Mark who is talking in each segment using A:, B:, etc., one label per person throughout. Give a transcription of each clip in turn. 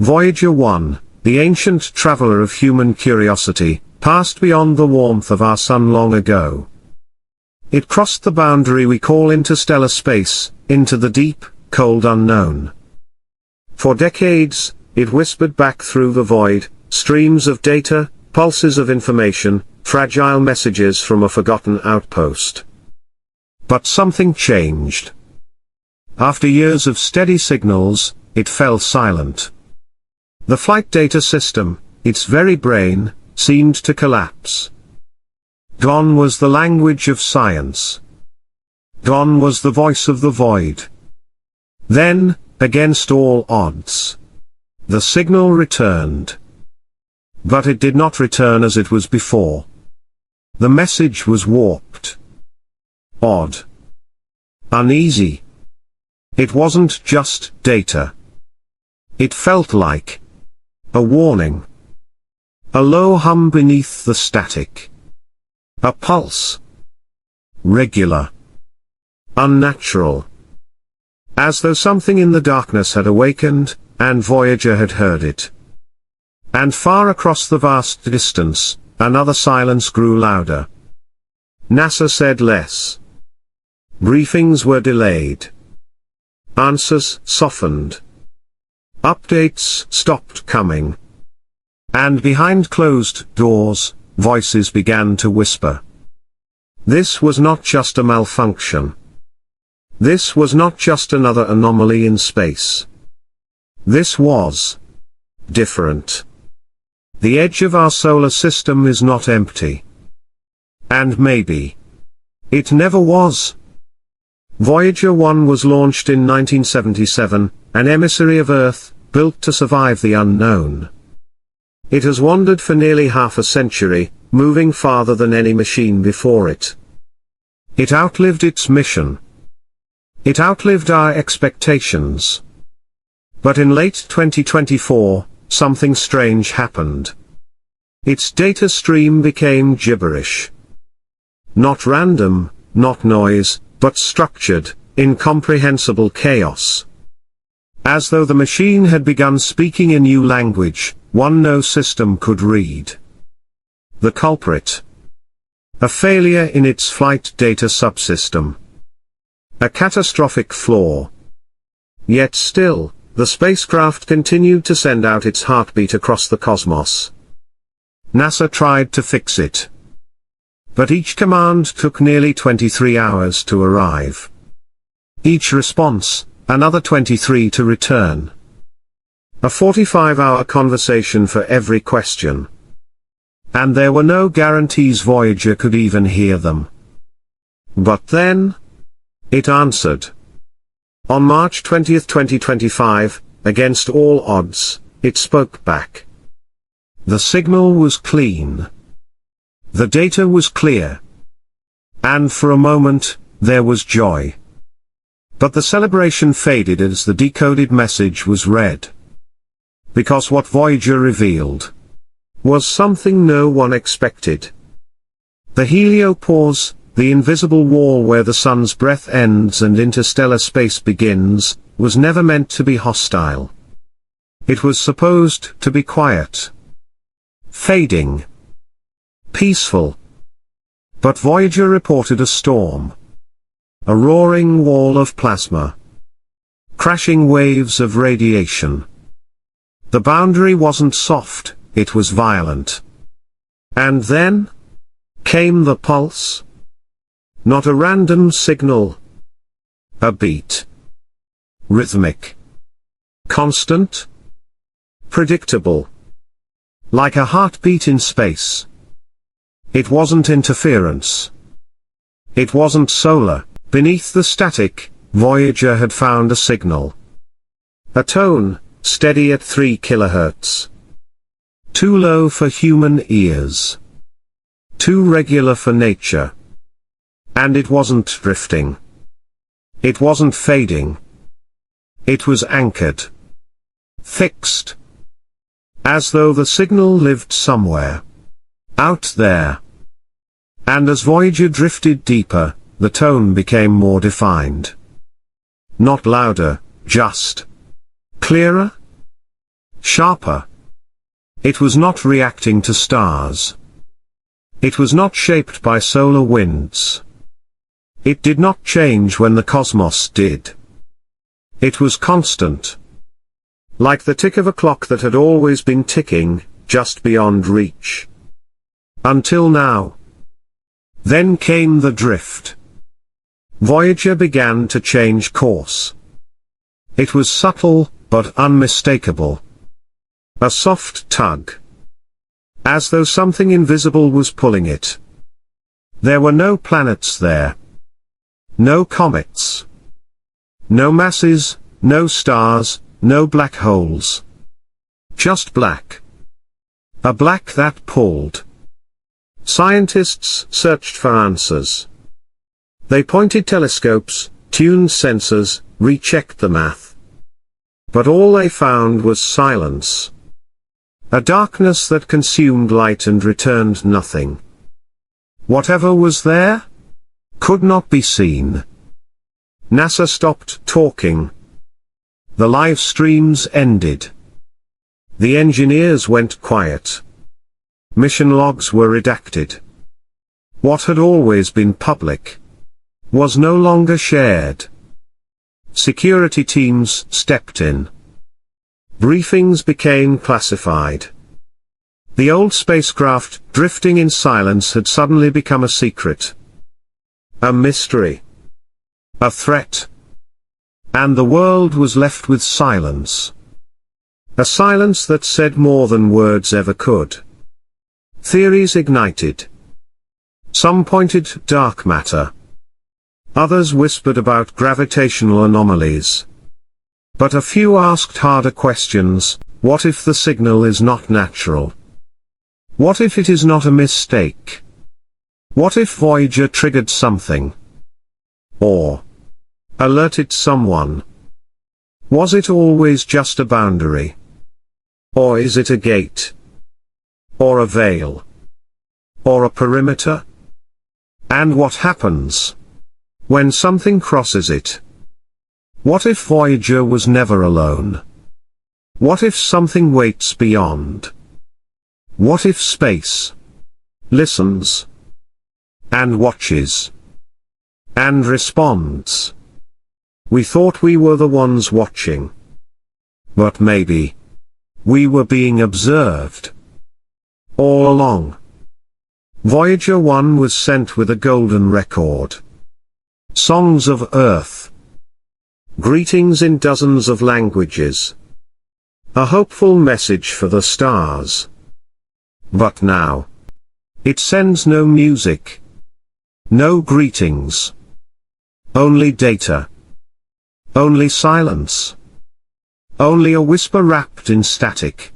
A: Voyager 1, the ancient traveler of human curiosity, passed beyond the warmth of our sun long ago. It crossed the boundary we call interstellar space, into the deep, cold unknown. For decades, it whispered back through the void, streams of data, pulses of information, fragile messages from a forgotten outpost. But something changed. After years of steady signals, it fell silent. The flight data system, its very brain, seemed to collapse. Gone was the language of science. Gone was the voice of the void. Then, against all odds, the signal returned. But it did not return as it was before. The message was warped. Odd. Uneasy. It wasn't just data. It felt like a warning. A low hum beneath the static. A pulse. Regular. Unnatural. As though something in the darkness had awakened, and Voyager had heard it. And far across the vast distance, another silence grew louder. NASA said less. Briefings were delayed. Answers softened. Updates stopped coming. And behind closed doors, voices began to whisper. This was not just a malfunction. This was not just another anomaly in space. This was different. The edge of our solar system is not empty. And maybe it never was. Voyager 1 was launched in 1977, an emissary of Earth, built to survive the unknown. It has wandered for nearly half a century, moving farther than any machine before it. It outlived its mission. It outlived our expectations. But in late 2024, something strange happened. Its data stream became gibberish. Not random, not noise, but structured, incomprehensible chaos. As though the machine had begun speaking a new language, one no system could read. The culprit. A failure in its flight data subsystem. A catastrophic flaw. Yet still, the spacecraft continued to send out its heartbeat across the cosmos. NASA tried to fix it. But each command took nearly 23 hours to arrive. Each response, another 23 to return. A 45-hour conversation for every question. And there were no guarantees Voyager could even hear them. But then, it answered. On March 20, 2025, against all odds, it spoke back. The signal was clean. The data was clear. And for a moment, there was joy. But the celebration faded as the decoded message was read. Because what Voyager revealed was something no one expected. The Heliopause, the invisible wall where the sun's breath ends and interstellar space begins, was never meant to be hostile. It was supposed to be quiet. Fading. Peaceful. But Voyager reported a storm. A roaring wall of plasma. Crashing waves of radiation. The boundary wasn't soft, it was violent. And then came the pulse. Not a random signal. A beat. Rhythmic. Constant. Predictable. Like a heartbeat in space. It wasn't interference. It wasn't solar. Beneath the static, Voyager had found a signal. A tone, steady at 3 kHz. Too low for human ears. Too regular for nature. And it wasn't drifting. It wasn't fading. It was anchored. Fixed. As though the signal lived somewhere. Out there. And as Voyager drifted deeper, the tone became more defined. Not louder, just clearer. sharper. It was not reacting to stars. It was not shaped by solar winds. It did not change when the cosmos did. It was constant. Like the tick of a clock that had always been ticking, just beyond reach. Until now. Then came the drift. Voyager began to change course. It was subtle, but unmistakable. A soft tug. As though something invisible was pulling it. There were no planets there. No comets. No masses, no stars, no black holes. Just black. A black that pulled. Scientists searched for answers. They pointed telescopes, tuned sensors, rechecked the math. But all they found was silence. A darkness that consumed light and returned nothing. Whatever was there could not be seen. NASA stopped talking. The live streams ended. The engineers went quiet. Mission logs were redacted. What had always been public was no longer shared. Security teams stepped in. Briefings became classified. The old spacecraft, drifting in silence, had suddenly become a secret. A mystery. A threat. And the world was left with silence. A silence that said more than words ever could. Theories ignited. Some pointed to dark matter. Others whispered about gravitational anomalies. But a few asked harder questions. What if the signal is not natural? What if it is not a mistake? What if Voyager triggered something? Or alerted someone? Was it always just a boundary? Or is it a gate? Or a veil? Or a perimeter? And what happens when something crosses it? What if Voyager was never alone? What if something waits beyond? What if space listens and watches and responds? We thought we were the ones watching. But maybe we were being observed all along. Voyager 1 was sent with a golden record. Songs of Earth. Greetings in dozens of languages. A hopeful message for the stars. But now, it sends no music. No greetings. Only data. Only silence. Only a whisper wrapped in static.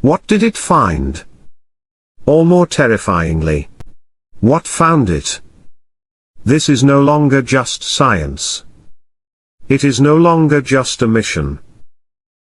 A: What did it find? Or more terrifyingly, what found it? This is no longer just science. It is no longer just a mission.